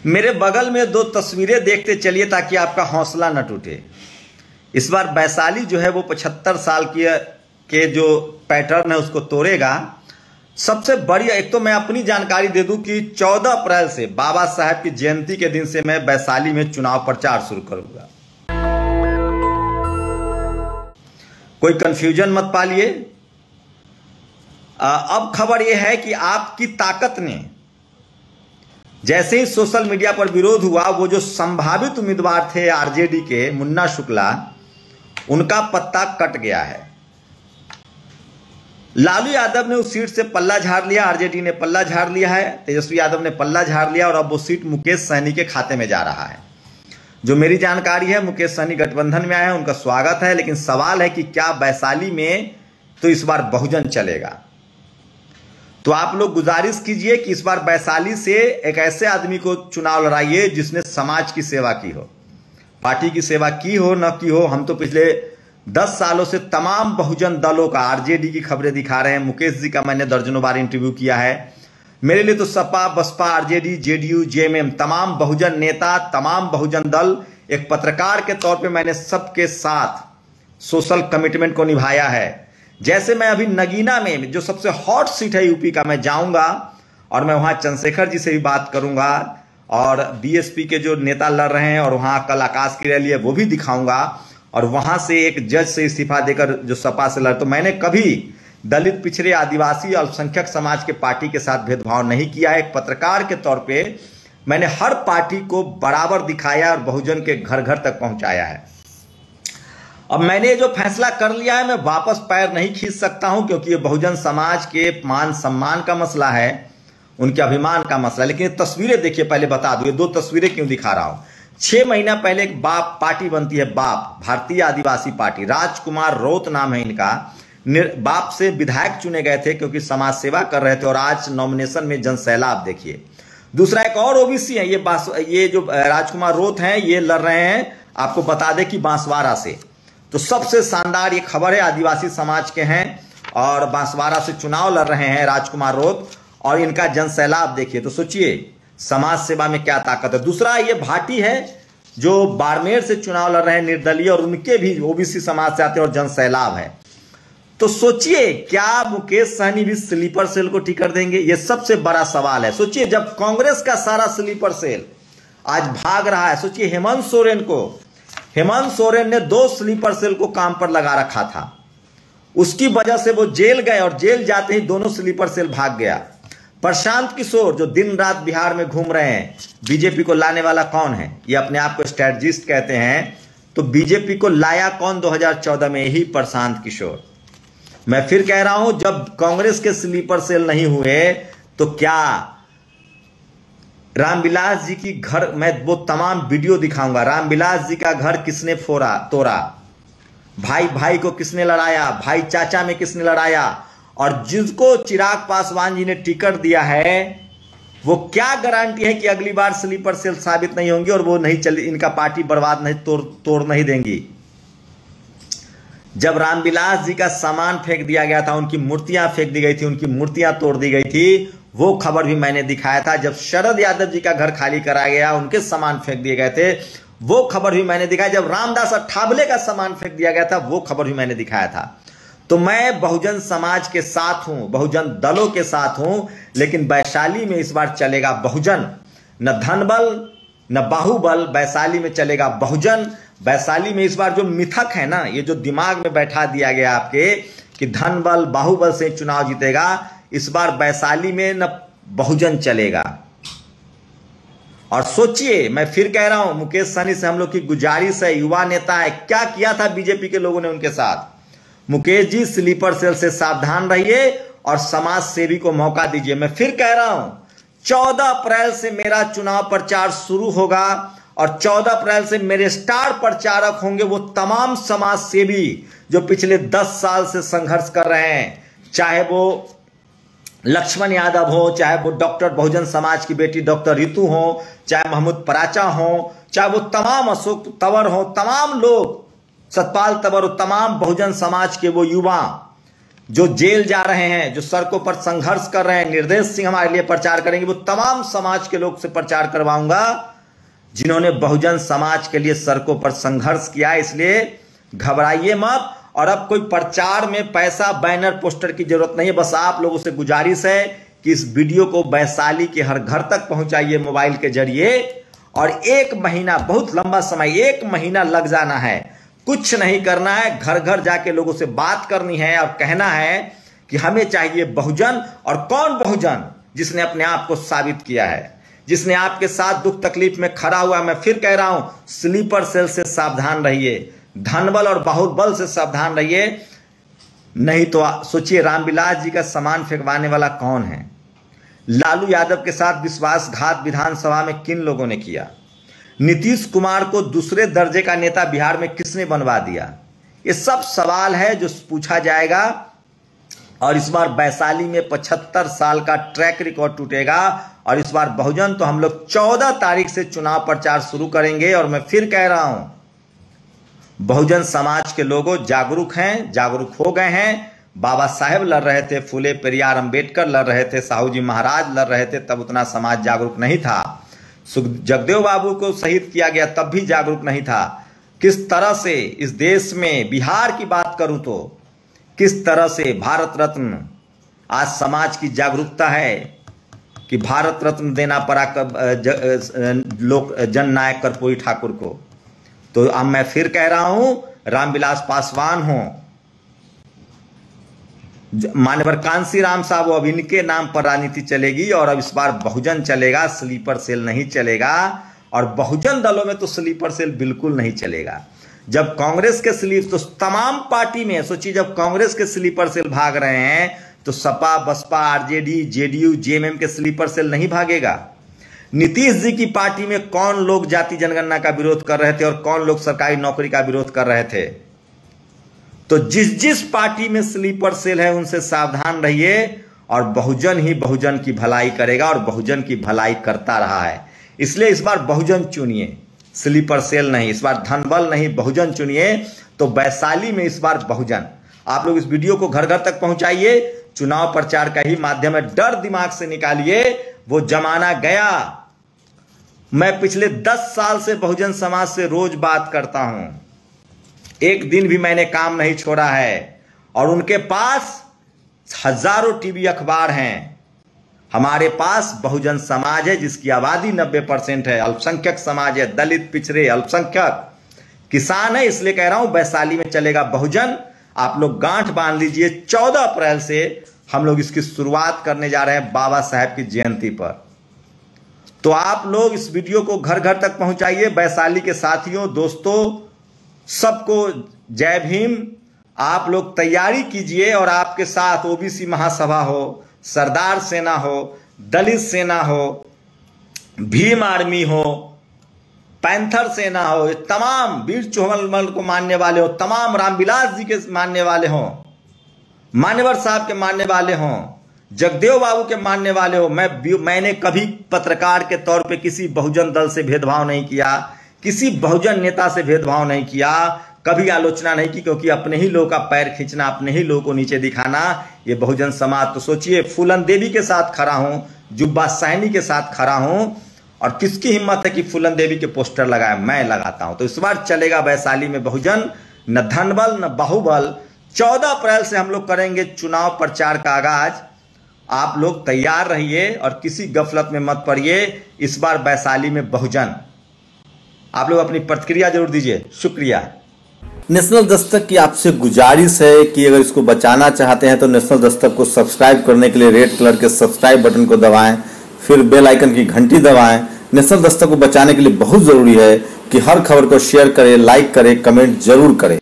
मेरे बगल में दो तस्वीरें देखते चलिए ताकि आपका हौसला न टूटे। इस बार वैशाली जो है वो 75 साल के जो पैटर्न है उसको तोड़ेगा। सबसे बड़ी एक तो मैं अपनी जानकारी दे दूं कि 14 अप्रैल से बाबा साहब की जयंती के दिन से मैं वैशाली में चुनाव प्रचार शुरू करूंगा। कोई कंफ्यूजन मत पालिए। अब खबर यह है कि आपकी ताकत ने जैसे ही सोशल मीडिया पर विरोध हुआ, वो जो संभावित उम्मीदवार थे आरजेडी के मुन्ना शुक्ला, उनका पत्ता कट गया है। लालू यादव ने उस सीट से पल्ला झाड़ लिया, आरजेडी ने पल्ला झाड़ लिया है, तेजस्वी यादव ने पल्ला झाड़ लिया और अब वो सीट मुकेश सहनी के खाते में जा रहा है। जो मेरी जानकारी है, मुकेश सहनी गठबंधन में आए हैं, उनका स्वागत है, लेकिन सवाल है कि क्या वैशाली में तो इस बार बहुजन चलेगा। तो आप लोग गुजारिश कीजिए कि इस बार वैशाली से एक ऐसे आदमी को चुनाव लड़ाइए जिसने समाज की सेवा की हो, पार्टी की सेवा की हो न की हो। हम तो पिछले 10 सालों से तमाम बहुजन दलों का, आरजेडी की खबरें दिखा रहे हैं। मुकेश जी का मैंने दर्जनों बार इंटरव्यू किया है। मेरे लिए तो Sapa, Basapa, RJD, JDU, JMM, तमाम बहुजन नेता, तमाम बहुजन दल, एक पत्रकार के तौर पे मैंने सबके साथ सोशल कमिटमेंट को निभाया है। जैसे मैं अभी नगीना में जो सबसे हॉट सीट है यूपी का, मैं जाऊंगा और मैं वहां चंद्रशेखर जी से भी बात करूंगा और बीएसपी के जो नेता लड़ रहे हैं और वहां कल आकाश की रैली है वो भी दिखाऊंगा। और वहां से एक जज से इस्तीफा देकर जो सपा से लड़, तो मैंने कभी दलित, पिछड़े, आदिवासी, अल्पसंख्यक समाज के पार्टी के साथ भेदभाव नहीं किया है। एक पत्रकार के तौर पे मैंने हर पार्टी को बराबर दिखाया और बहुजन के घर घर तक पहुंचाया है। अब मैंने जो फैसला कर लिया है, मैं वापस पैर नहीं खींच सकता हूं, क्योंकि ये बहुजन समाज के मान सम्मान का मसला है, उनके अभिमान का मसला। लेकिन तस्वीरें देखिए, पहले बता दूं ये दो तस्वीरें क्यों दिखा रहा हूं। 6 महीना पहले एक बाप पार्टी बनती है, बाप, भारतीय आदिवासी पार्टी, राजकुमार रोत नाम है इनका। बाप से विधायक चुने गए थे क्योंकि समाज सेवा कर रहे थे और आज नॉमिनेशन में जनसैलाब देखिए। दूसरा एक और ओबीसी है, ये जो राजकुमार रोत हैं, ये लड़ रहे हैं, आपको बता दें कि बांसवाड़ा से। तो सबसे शानदार ये खबर है, आदिवासी समाज के हैं और बांसवाड़ा से चुनाव लड़ रहे हैं राजकुमार रोत, और इनका जनसैलाब देखिए। तो सोचिए समाज सेवा में क्या ताकत है। दूसरा ये भाटी है जो बाड़मेर से चुनाव लड़ रहे हैं निर्दलीय, और उनके भी ओबीसी समाज से आते हैं और जनसैलाब है। तो सोचिए क्या मुकेश सहनी भी स्लीपर सेल को टिकट देंगे? ये सबसे बड़ा सवाल है। सोचिए जब कांग्रेस का सारा स्लीपर सेल आज भाग रहा है, सोचिए हेमंत सोरेन ने 2 स्लीपर सेल को काम पर लगा रखा था, उसकी वजह से वो जेल गए और जेल जाते ही दोनों स्लीपर सेल भाग गया। प्रशांत किशोर जो दिन रात बिहार में घूम रहे हैं, बीजेपी को लाने वाला कौन है? ये अपने आप को स्ट्रेटजिस्ट कहते हैं। तो बीजेपी को लाया कौन 2014 में? ही प्रशांत किशोर। मैं फिर कह रहा हूं, जब कांग्रेस के स्लीपर सेल नहीं हुए तो क्या रामविलास जी की घर, मैं वो तमाम वीडियो दिखाऊंगा। रामविलास जी का घर किसने तोड़ा, भाई भाई को किसने लड़ाया, भाई चाचा में किसने लड़ाया, और जिसको चिराग पासवान जी ने टिकट दिया है वो क्या गारंटी है कि अगली बार स्लीपर सेल साबित नहीं होंगे और वो नहीं चली, इनका पार्टी बर्बाद नहीं, तोड़ नहीं देंगी। जब रामविलास जी का सामान फेंक दिया गया था, उनकी मूर्तियां फेंक दी गई थी, उनकी मूर्तियां तोड़ दी गई थी, वो खबर भी मैंने दिखाया था। जब शरद यादव जी का घर खाली कराया गया, उनके सामान फेंक दिए गए थे, वो खबर भी मैंने दिखाया। जब रामदास अठावले का सामान फेंक दिया गया था, वो खबर भी मैंने दिखाया था। तो मैं बहुजन समाज के साथ हूं, बहुजन दलों के साथ हूं, लेकिन वैशाली में इस बार चलेगा बहुजन, न धनबल न बाहुबल, वैशाली में चलेगा बहुजन। वैशाली में इस बार जो मिथक है ना, ये जो दिमाग में बैठा दिया गया आपके कि धनबल बाहुबल से चुनाव जीतेगा, इस बार वैशाली में न बहुजन चलेगा। और सोचिए, मैं फिर कह रहा हूं, मुकेश सहनी से हम लोग की गुजारिश है, युवा नेता है, क्या किया था बीजेपी के लोगों ने उनके साथ। मुकेश जी स्लीपर सेल से सावधान रहिए और समाज सेवी को मौका दीजिए। मैं फिर कह रहा हूं, 14 अप्रैल से मेरा चुनाव प्रचार शुरू होगा और 14 अप्रैल से मेरे स्टार प्रचारक होंगे वो तमाम समाज सेवी जो पिछले 10 साल से संघर्ष कर रहे हैं, चाहे वो लक्ष्मण यादव हो, चाहे वो डॉक्टर बहुजन समाज की बेटी डॉक्टर रितु हो, चाहे महमूद पराचा हो, चाहे वो तमाम अशोक तंवर हो, तमाम लोग, सतपाल तंवर, तमाम बहुजन समाज के वो युवा जो जेल जा रहे हैं, जो सड़कों पर संघर्ष कर रहे हैं, निर्देश सिंह हमारे लिए प्रचार करेंगे, वो तमाम समाज के लोग से प्रचार करवाऊंगा जिन्होंने बहुजन समाज के लिए सड़कों पर संघर्ष किया। इसलिए घबराइए मत। और अब कोई प्रचार में पैसा, बैनर, पोस्टर की जरूरत नहीं है। बस आप लोगों से गुजारिश है कि इस वीडियो को वैशाली के हर घर तक पहुंचाइए मोबाइल के जरिए। और 1 महीना, बहुत लंबा समय, 1 महीना लग जाना है। कुछ नहीं करना है, घर घर जाके लोगों से बात करनी है और कहना है कि हमें चाहिए बहुजन। और कौन बहुजन? जिसने अपने आप को साबित किया है, जिसने आपके साथ दुख तकलीफ में खड़ा हुआ। मैं फिर कह रहा हूं, स्लीपर सेल से सावधान रहिए, धनबल और बाहुबल से सावधान रहिए। नहीं तो सोचिए, रामविलास जी का सामान फेंकवाने वाला कौन है? लालू यादव के साथ विश्वासघात विधानसभा में किन लोगों ने किया? नीतीश कुमार को दूसरे दर्जे का नेता बिहार में किसने बनवा दिया? ये सब सवाल है जो पूछा जाएगा। और इस बार वैशाली में 75 साल का ट्रैक रिकॉर्ड टूटेगा। और इस बार बहुजन तो हम लोग 14 तारीख से चुनाव प्रचार शुरू करेंगे। और मैं फिर कह रहा हूं, बहुजन समाज के लोगों जागरूक हैं, जागरूक हो गए हैं। बाबा साहेब लड़ रहे थे, फूले पेरियार अंबेडकर लड़ रहे थे, साहू जी महाराज लड़ रहे थे, तब उतना समाज जागरूक नहीं था। जगदेव बाबू को शहीद किया गया, तब भी जागरूक नहीं था। किस तरह से इस देश में, बिहार की बात करूं तो किस तरह से भारत रत्न, आज समाज की जागरूकता है कि भारत रत्न देना पड़ा लोक जननायक कर्पूरी ठाकुर को। तो अब मैं फिर कह रहा हूं, रामविलास पासवान हो, मान्यवर कांसीराम साहब, अब इनके नाम पर राजनीति चलेगी। और अब इस बार बहुजन चलेगा, स्लीपर सेल नहीं चलेगा। और बहुजन दलों में तो स्लीपर सेल बिल्कुल नहीं चलेगा। जब कांग्रेस के स्लीप, तो तमाम पार्टी में सोचिए, जब कांग्रेस के स्लीपर सेल भाग रहे हैं तो Sapa, Basapa, RJD, JDU, JMM के स्लीपर सेल नहीं भागेगा। नीतीश जी की पार्टी में कौन लोग जाति जनगणना का विरोध कर रहे थे और कौन लोग सरकारी नौकरी का विरोध कर रहे थे? तो जिस जिस पार्टी में स्लीपर सेल है उनसे सावधान रहिए। और बहुजन ही बहुजन की भलाई करेगा और बहुजन की भलाई करता रहा है। इसलिए इस बार बहुजन चुनिए, स्लीपर सेल नहीं। इस बार धनबल नहीं, बहुजन चुनिए। तो वैशाली में इस बार बहुजन। आप लोग इस वीडियो को घर घर तक पहुंचाइए। चुनाव प्रचार का ही माध्यम है, डर दिमाग से निकालिए। वो जमाना गया। मैं पिछले 10 साल से बहुजन समाज से रोज बात करता हूं, एक दिन भी मैंने काम नहीं छोड़ा है। और उनके पास हजारों टीवी अखबार हैं। हमारे पास बहुजन समाज है जिसकी आबादी 90% है, अल्पसंख्यक समाज है, दलित, पिछड़े, अल्पसंख्यक, किसान है। इसलिए कह रहा हूं, वैशाली में चलेगा बहुजन। आप लोग गांठ बांध लीजिए। 14 अप्रैल से हम लोग इसकी शुरुआत करने जा रहे हैं, बाबा साहेब की जयंती पर। तो आप लोग इस वीडियो को घर घर तक पहुंचाइए। वैशाली के साथियों, दोस्तों, सबको जय भीम। आप लोग तैयारी कीजिए। और आपके साथ ओबीसी महासभा हो, सरदार सेना हो, दलित सेना हो, भीम आर्मी हो, पैंथर सेना हो, तमाम वीर चोहमल को मानने वाले हो, तमाम रामविलास जी के मानने वाले हो, मान्यवर साहब के मानने वाले हो, जगदेव बाबू के मानने वाले हो। मैंने कभी पत्रकार के तौर पे किसी बहुजन दल से भेदभाव नहीं किया, किसी बहुजन नेता से भेदभाव नहीं किया, कभी आलोचना नहीं की। क्योंकि अपने ही लोगों का पैर खींचना, अपने ही लोगों को नीचे दिखाना, ये बहुजन समाज। तो सोचिए, फूलन देवी के साथ खड़ा हूं, जुब्बा सैनी के साथ खड़ा हूं। और किसकी हिम्मत है कि फूलन देवी के पोस्टर लगाए? मैं लगाता हूं। तो इस बार चलेगा वैशाली में बहुजन, न धनबल न बाहुबल। 14 अप्रैल से हम लोग करेंगे चुनाव प्रचार का आगाज। आप लोग तैयार रहिए और किसी गफलत में मत पड़िए। इस बार वैशाली में बहुजन। आप लोग अपनी प्रतिक्रिया जरूर दीजिए। शुक्रिया। नेशनल दस्तक की आपसे गुजारिश है कि अगर इसको बचाना चाहते हैं तो नेशनल दस्तक को सब्सक्राइब करने के लिए रेड कलर के सब्सक्राइब बटन को दबाएं, फिर बेल आइकन की घंटी दबाएं। नेशनल दस्तक को बचाने के लिए बहुत जरूरी है कि हर खबर को शेयर करें, लाइक करें, कमेंट जरूर करें।